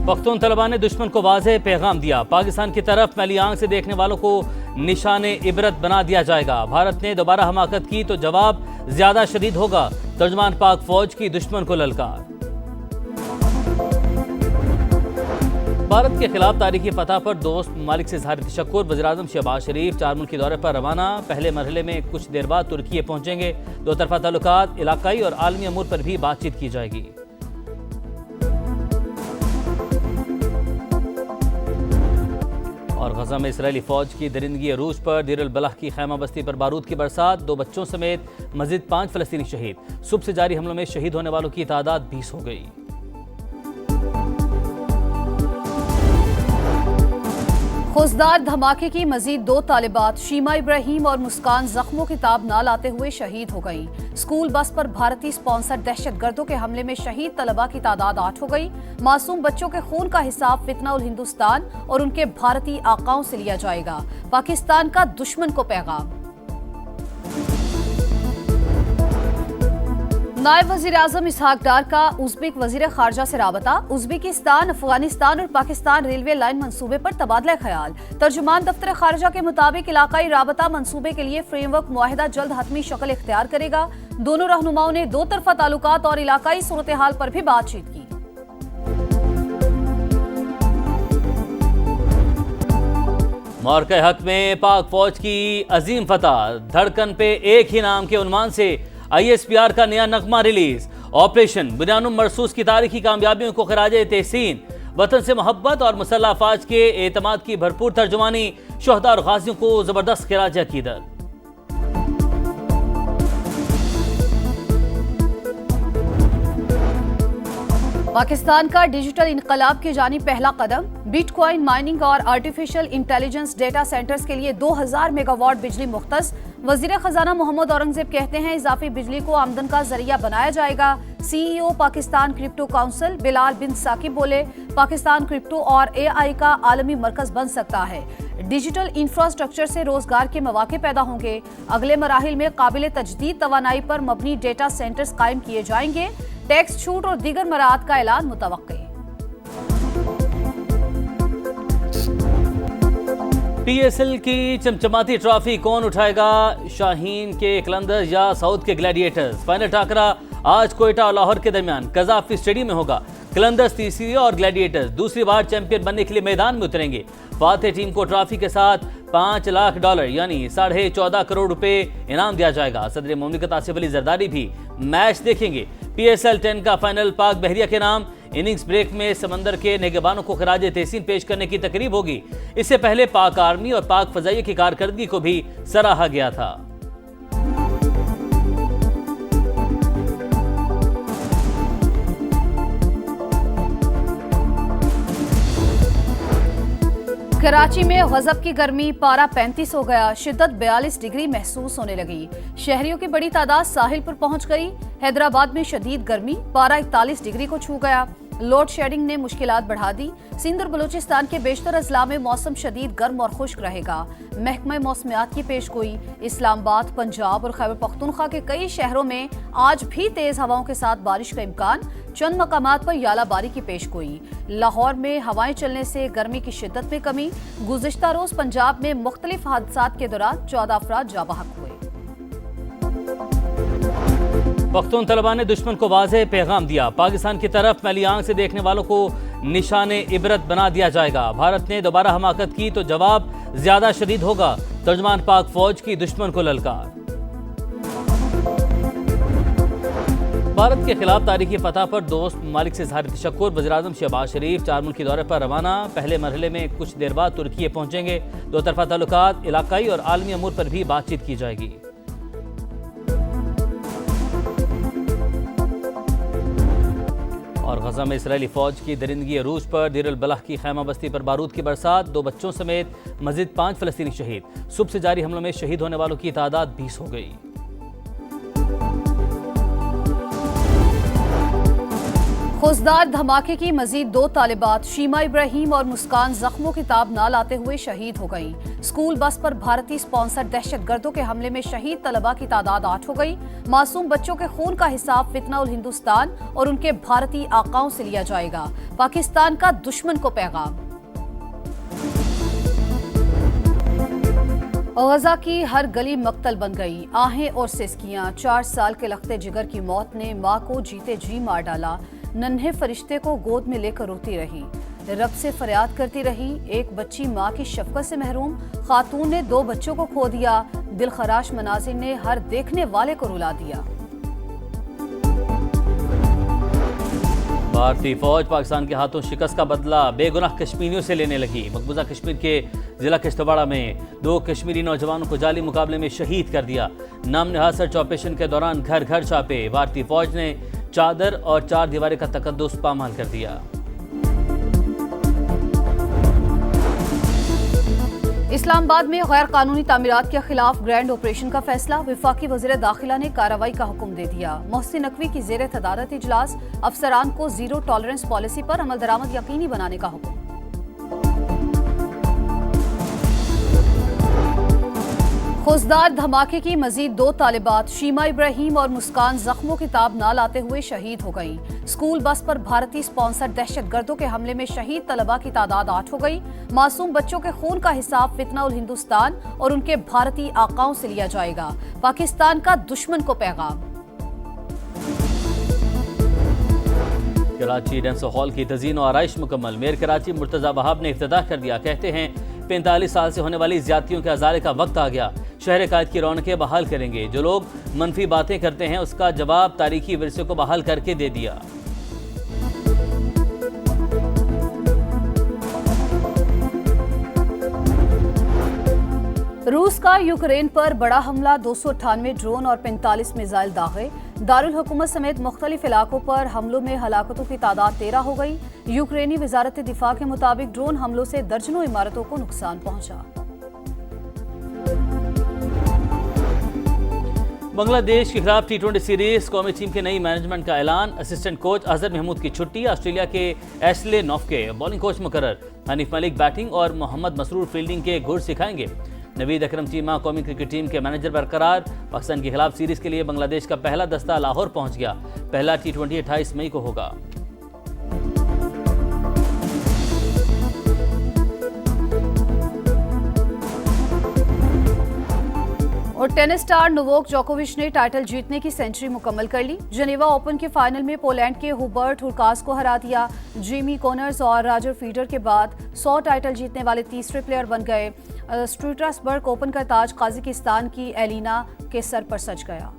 पख्तून तलबा ने दुश्मन को वाज़ेह पैगाम दिया। पाकिस्तान की तरफ मैली आंख से देखने वालों को निशाने इबरत बना दिया जाएगा। भारत ने दोबारा हमाकत की तो जवाब ज्यादा शदीद होगा। तर्जुमान पाक फौज की दुश्मन को ललकार। भारत के खिलाफ तारीखी फतह पर दोस्त ममालिक से इज़हार तशक्कुर। वज़ीर-ए-आज़म शहबाज शरीफ 4 मुल्की दौरे पर रवाना। पहले मरहले में कुछ देर बाद तुर्की पहुंचेंगे। दो तरफा ताल्लुकात, इलाकाई और आलमी अमूर पर भी बातचीत की जाएगी। और गजा में इसराइली फौज की दरिंदगी अरूज पर दीर अल बलह की खैमा बस्ती पर बारूद की बरसात। 2 बच्चों समेत मजीद 5 फलस्तीनी शहीद। सुबह से जारी हमलों में शहीद होने वालों की तादाद 20 हो गई। खुशदार धमाके की मजीद 2 तालिबात शीमा इब्राहिम और मुस्कान जख्मों की ताब न लाते हुए शहीद हो गईं। स्कूल बस पर भारतीय स्पॉन्सर दहशतगर्दों के हमले में शहीद तलबा की तादाद 8 हो गई। मासूम बच्चों के खून का हिसाब फितना उल हिंदुस्तान और उनके भारतीय आकाओं से लिया जाएगा। पाकिस्तान का दुश्मन को पैगाम। नायब वजीर आजम इसहाक डार का उज़्बेक वजीर खारजा से राबता। उज़्बेकिस्तान, अफगानिस्तान और पाकिस्तान रेलवे लाइन मंसूबे पर तबादला ख्याल। तर्जुमान दफ्तर खारजा के मुताबिक इलाकाई राबता मंसूबे के लिए फ्रेमवर्क मुआहिदा जल्द हतमी शक्ल इख्तियार करेगा। दोनों रहनुमाओं ने 2 तरफा ताल्लुकात और इलाकाई सूरत हाल पर भी बातचीत की। मार्के हक में पाक फौज की अजीम फतह। धड़कन पे एक ही नाम के उन्वान से ISPR का नया नगमा रिलीज। ऑपरेशन बुनियानुम मरसूस की तारीखी कामयाबियों को खिराजे तहसीन। वतन से मोहब्बत और मुसल्लह अफवाज के एतमाद की भरपूर तर्जुमानी। शोहदा और गाजियों को जबरदस्त खिराज अकीदत। पाकिस्तान का डिजिटल इनकलाब की जानिब पहला कदम। बिटकॉइन माइनिंग और आर्टिफिशियल इंटेलिजेंस डेटा सेंटर्स के लिए 2000 मेगावाट बिजली मुख्तस। वजीर खजाना मोहम्मद औरंगजेब कहते हैं इजाफी बिजली को आमदन का जरिया बनाया जाएगा। CEO Pakistan crypto council Bilal bin Saqib बोले पाकिस्तान क्रिप्टो और AI का आलमी मरकज बन सकता है। डिजिटल इंफ्रास्ट्रक्चर से रोजगार के मौके पैदा होंगे। अगले मराहिल में काबिल तजदीद तवानाई पर मबनी डेटा सेंटर्स कायम किए जाएंगे। टैक्स छूट और दीगर मराहत का ऐलान मुतवक्के। PSL की चमचमाती ट्रॉफी कौन उठाएगा? शाहीन के कलंदर्स या साउथ के ग्लैडिएटर्स? फाइनल टाकरा आज कोयटा और लाहौर के दरमियान कज़ाफी स्टेडियम में होगा। कलंदर्स तीसरी और ग्लैडिएटर्स दूसरी बार चैंपियन बनने के लिए मैदान में उतरेंगे। फातेह टीम को ट्रॉफी के साथ $5 लाख यानी 14.5 करोड़ रुपए इनाम दिया जाएगा। सदर मुमलिकत आसिफ अली जरदारी भी मैच देखेंगे। PSL 10 का फाइनल पाक बहरिया के नाम। इनिंग्स ब्रेक में समंदर के निगहबानों को खिराज तहसीन पेश करने की तकरीब होगी। इससे पहले पाक आर्मी और पाक फजाइया की कारकर्दगी को भी सराहा गया था। कराची में गजब की गर्मी, पारा 35 हो गया। शिद्दत 42 डिग्री महसूस होने लगी। शहरियों की बड़ी तादाद साहिल पर पहुंच गई। हैदराबाद में शदीद गर्मी, पारा 41 डिग्री को छू गया। लोड शेडिंग ने मुश्किलात बढ़ा दी। सिंध और बलूचिस्तान के बेशतर अजला में मौसम शदीद गर्म और खुश्क रहेगा। महकमा मौसमियात की पेशगोई। इस्लामाबाद, पंजाब और खैबर पख्तूनख्वा के कई शहरों में आज भी तेज हवाओं के साथ बारिश का इम्कान। चंद मकामात पर यालाबारी की पेशगोई। लाहौर में हवाएं चलने से गर्मी की शिद्दत में कमी। गुज़िश्ता रोज पंजाब में मुख्तलिफ हादसात के दौरान 14 अफराद जाबाहक हुए। पख्तून तलबा ने दुश्मन को वाज़ेह पैगाम दिया। पाकिस्तान की तरफ मैली आंख से देखने वालों को निशाने इबरत बना दिया जाएगा। भारत ने दोबारा हमाकत की तो जवाब ज्यादा शदीद होगा। तर्जुमान पाक फौज की दुश्मन को ललकार। भारत के खिलाफ तारीखी फतह पर दोस्त ममालिक से इज़हार तशक्कुर। वज़ीर-ए-आज़म शहबाज शरीफ 4 मुल्की दौरे पर रवाना। पहले मरहले में कुछ देर बाद तुर्की पहुंचेंगे। 2 तरफा ताल्लुकात, इलाकाई और आलमी अमूर पर भी बातचीत की जाएगी। और गजा में इसराइली फौज की दरिंदगी अरूज पर दीर अल बलह की खैमा बस्ती पर बारूद की बरसात। 2 बच्चों समेत मजीद 5 फलस्तीनी शहीद। सुबह से जारी हमलों में शहीद होने वालों की तादाद 20 हो गई। खुशदार धमाके की मजीद 2 तालिबात शीमा इब्राहिम और मुस्कान जख्मों की ताब ना लाते हुए शहीद हो गईं। स्कूल बस पर भारतीय स्पॉन्सर दहशतगर्दों के हमले में शहीद तलबा की तादाद 8 हो गई। मासूम बच्चों के खून का हिसाब फितना उल हिंदुस्तान और उनके भारतीय आकाओं से लिया जाएगा, पाकिस्तान का दुश्मन को पैगाम। गजा की हर गली मक्तल बन गई, आहें और सिसकियां। 4 साल के लख्ते जिगर की मौत ने मां को जीते जी मार डाला। नन्हे फरिश्ते को गोद में लेकर रोती रही, रब से फरियाद करती रही। एक बच्ची मां की शफकत से महरूम, खातून ने 2 बच्चों को खो दिया। दिलखराश मनाजिर ने हर देखने वाले को रुला दिया। भारतीय फौज पाकिस्तान के हाथों शिकस्त का बदला बेगुनाह कश्मीरियों से लेने लगी। मकबूजा कश्मीर के जिला किश्तवाड़ा में 2 कश्मीरी नौजवानों को जाली मुकाबले में शहीद कर दिया। नाम नहाद सर्च ऑपरेशन के दौरान घर घर छापे। भारतीय फौज ने चादर और 4 दीवारी का तकद्दुस पामाल कर दिया। इस्लामाबाद में गैर कानूनी तामीरात के खिलाफ ग्रैंड ऑपरेशन का फैसला। वफाकी वज़ीर दाखिला ने कार्रवाई का हुक्म दे दिया। मोहसिन नकवी की ज़ेर सदारत इजलास, अफसरान को जीरो टॉलरेंस पॉलिसी पर अमल दरामद यकीनी बनाने का हुक्म। खुशदार धमाके की मजीद 2 तालिबात शीमा इब्राहिम और मुस्कान जख्मों की ताब ना लाते हुए शहीद हो गईं। स्कूल बस पर भारतीय स्पॉन्सर दहशतगर्दों के हमले में शहीद तलबा की तादाद 8 हो गई। मासूम बच्चों के खून का हिसाब फितना उल हिंदुस्तान और उनके भारतीय आकाओं से लिया जाएगा, पाकिस्तान का दुश्मन को पैगाम। कराची डेंसो हॉल की तज़ीन और आराइश मुकम्मल। मेयर कराची मुर्तज़ा वहाब ने इफ्तिताह कर दिया। कहते हैं 45 साल से होने वाली ज्यादतियों के अजाले का वक्त आ गया। शहर कायद की रौनकें बहाल करेंगे। जो लोग मनफी बातें करते हैं उसका जवाब तारीखी विरसे को बहाल करके दे दिया। रूस का यूक्रेन पर बड़ा हमला, 298 ड्रोन और 45 मिसाइल दागे। दारुल हुकूमत समेत मुख्तलिफ इलाकों पर हमलों में हलाकतों की तादाद 13 हो गई। यूक्रेनी वजारत दिफा के मुताबिक ड्रोन हमलों से दर्जनों इमारतों को नुकसान पहुंचा। बांग्लादेश के खिलाफ T20 सीरीज कौमी टीम के नई मैनेजमेंट का ऐलान। असिस्टेंट कोच अजहर महमूद की छुट्टी। ऑस्ट्रेलिया के एशले नॉफके बॉलिंग कोच मुकर्रर। हनीफ मलिक बैटिंग और मोहम्मद मसरूर फील्डिंग के गुर सिखाएंगे। नवीद अकरम चीमा कौमी क्रिकेट टीम के मैनेजर बरकरार। पाकिस्तान के खिलाफ सीरीज के लिए बांग्लादेश का पहला दस्ता लाहौर पहुंच गया। पहला T20 28 मई को होगा। और टेनिस स्टार नोवाक जोकोविच ने टाइटल जीतने की सेंचुरी मुकम्मल कर ली। जेनेवा ओपन के फाइनल में पोलैंड के हुबर्ट हुरकास को हरा दिया। जिमी कॉनर्स और रॉजर फेडरर के बाद 100 टाइटल जीतने वाले तीसरे प्लेयर बन गए। स्ट्रासबर्ग ओपन का ताज कजाकिस्तान की एलिना के सर पर सज गया।